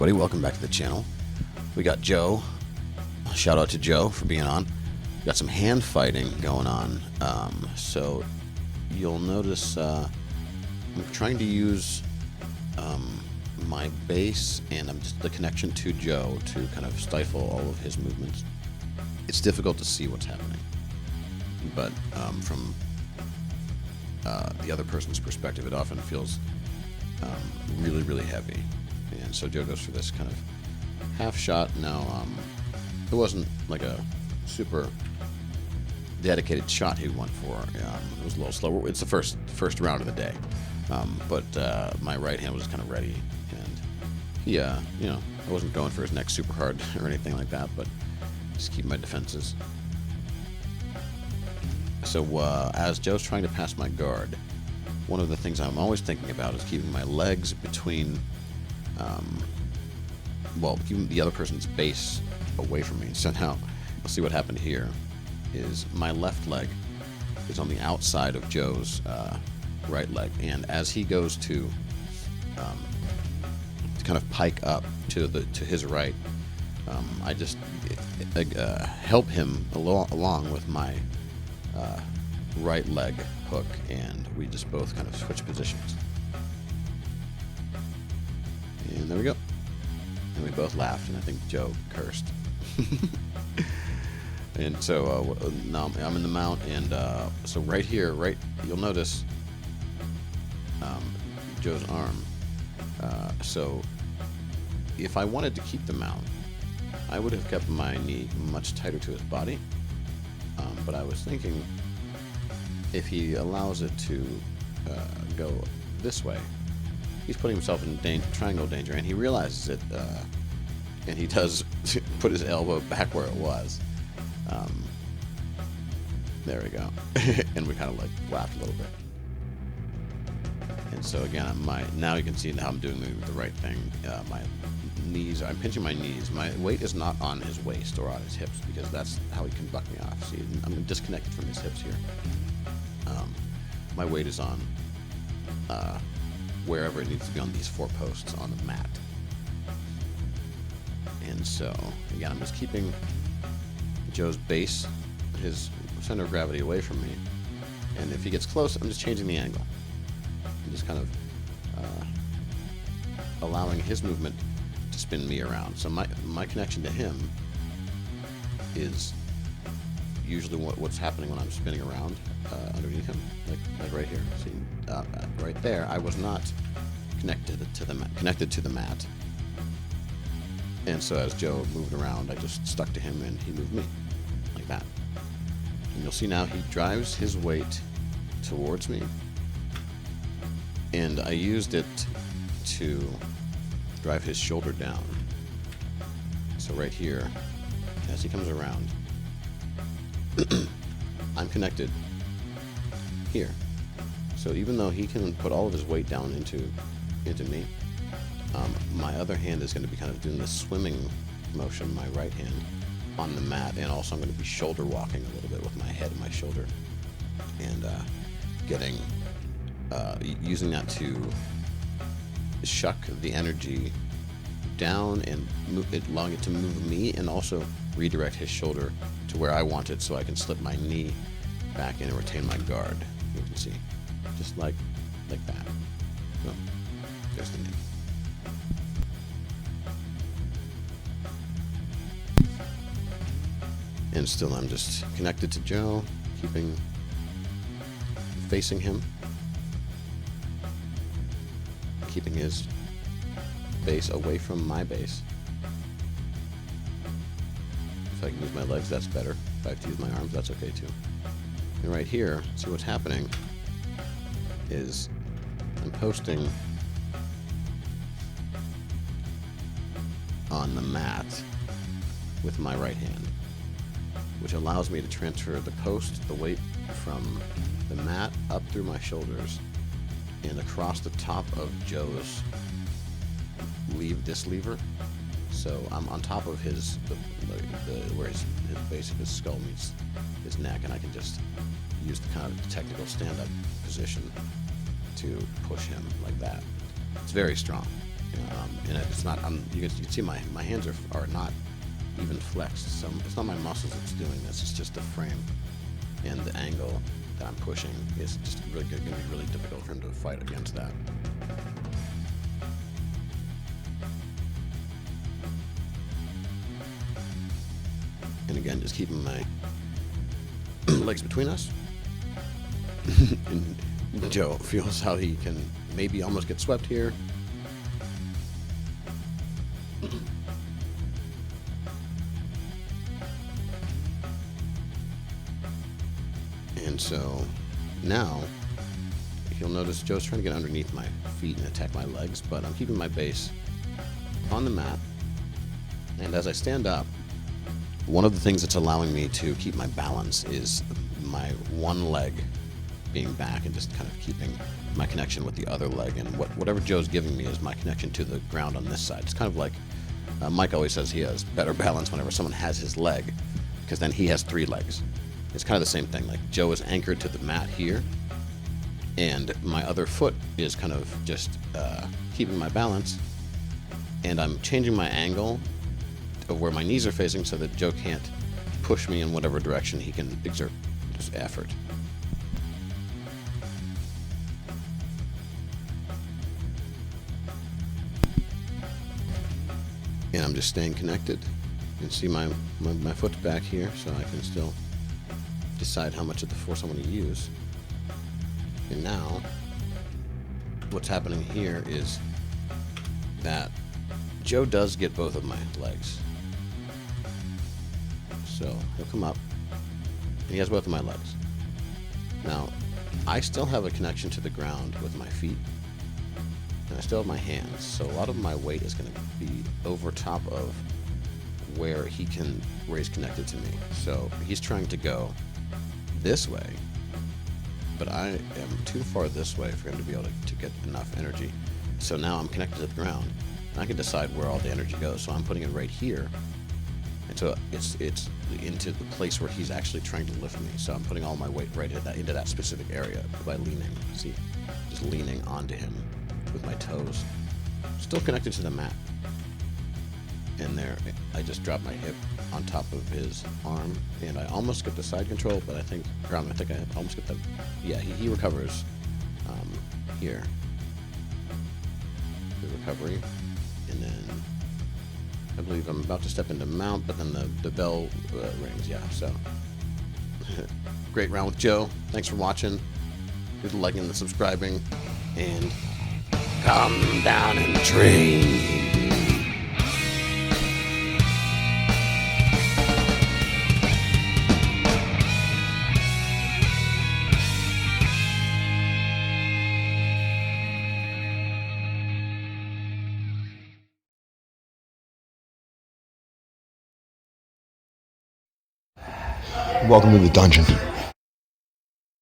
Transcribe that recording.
everybody, welcome back to the channel. We got Joe. Shout out to Joe for being on. We got some hand fighting going on. So you'll notice I'm trying to use my base and the connection to Joe to kind of stifle all of his movements. It's difficult to see what's happening, but from the other person's perspective, it often feels really, really heavy. And so Joe goes for this kind of half shot. Now, it wasn't like a super dedicated shot he went for. It was a little slower. It's the first round of the day. But my right hand was kind of ready, and he, I wasn't going for his neck super hard or anything like that, but just keep my defenses. So as Joe's trying to pass my guard, one of the things I'm always thinking about is keeping my legs between, keeping the other person's base away from me. So now, you'll see what happened here is my left leg is on the outside of Joe's right leg, and as he goes to kind of pike up to his right, I just help him along with my right leg hook, and we just both kind of switch positions. And there we go. And we both laughed, and I think Joe cursed. And so now I'm in the mount, and so right here, you'll notice Joe's arm. So if I wanted to keep the mount, I would have kept my knee much tighter to his body. But I was thinking, if he allows it to go this way, he's putting himself in triangle danger, and he realizes it, and he does put his elbow back where it was. There we go. And we kind of like laughed a little bit. And so again, now you can see how I'm doing the right thing. My knees, I'm pinching my knees. My weight is not on his waist or on his hips, because that's how he can buck me off. See, I'm disconnected from his hips here. My weight is on wherever it needs to be on these 4 posts on the mat. And so again, I'm just keeping Joe's base, his center of gravity, away from me. And if he gets close, I'm just changing the angle. I'm just kind of allowing his movement to spin me around. So my connection to him is usually what's happening when I'm spinning around underneath him, like right here. See, right there, I was not connected to the mat. And so as Joe moved around, I just stuck to him, and he moved me like that. And you'll see now he drives his weight towards me, and I used it to drive his shoulder down. So right here, as he comes around, I'm connected here. So even though he can put all of his weight down into me, my other hand is going to be kind of doing this swimming motion, my right hand, on the mat, and also I'm going to be shoulder walking a little bit with my head and my shoulder, and using that to shuck the energy down and allowing it to move me, and also redirect his shoulder to where I want it, so I can slip my knee back in and retain my guard. You can see, just like that. So there's the knee. And still I'm just connected to Joe, facing him, keeping his base away from my base. If I can use my legs, that's better. If I have to use my arms, that's okay too. And right here, see what's happening is I'm posting on the mat with my right hand, which allows me to transfer the weight from the mat up through my shoulders and across the top of Joe's this lever. So I'm on top of where his base of his skull meets his neck, and I can just use the kind of technical stand-up position to push him like that. It's very strong. And it's not. You can see my hands are not even flexed. So it's not my muscles that's doing this. It's just the frame and the angle that I'm pushing. Is just really going to be really difficult for him to fight against that. And again, just keeping my legs between us. And Joe feels how he can maybe almost get swept here. And so now you'll notice Joe's trying to get underneath my feet and attack my legs, but I'm keeping my base on the mat. And as I stand up, one of the things that's allowing me to keep my balance is my one leg being back and just kind of keeping my connection with the other leg. And whatever Joe's giving me is my connection to the ground on this side. It's kind of like Mike always says he has better balance whenever someone has his leg, because then he has three legs. It's kind of the same thing. Like Joe is anchored to the mat here, and my other foot is kind of just keeping my balance, and I'm changing my angle of where my knees are facing so that Joe can't push me in whatever direction he can exert his effort. And I'm just staying connected. You can see my foot's back here, so I can still decide how much of the force I want to use. And now, what's happening here is that Joe does get both of my legs. So he'll come up, and he has both of my legs. Now, I still have a connection to the ground with my feet, and I still have my hands, so a lot of my weight is going to be over top of where he can raise connected to me. So he's trying to go this way, but I am too far this way for him to be able to get enough energy. So now I'm connected to the ground, and I can decide where all the energy goes. So I'm putting it right here, and so it's into the place where he's actually trying to lift me. So I'm putting all my weight right into that specific area by leaning. See, just leaning onto him with my toes, still connected to the mat. And there, I just dropped my hip on top of his arm, and I almost get the side control, but I think I almost get the, yeah, he recovers here, the recovery, and then I believe I'm about to step into mount, but then the bell rings, yeah, so great round with Joe. Thanks for watching. Do the liking and the subscribing, and come down and train. Welcome to the dungeon.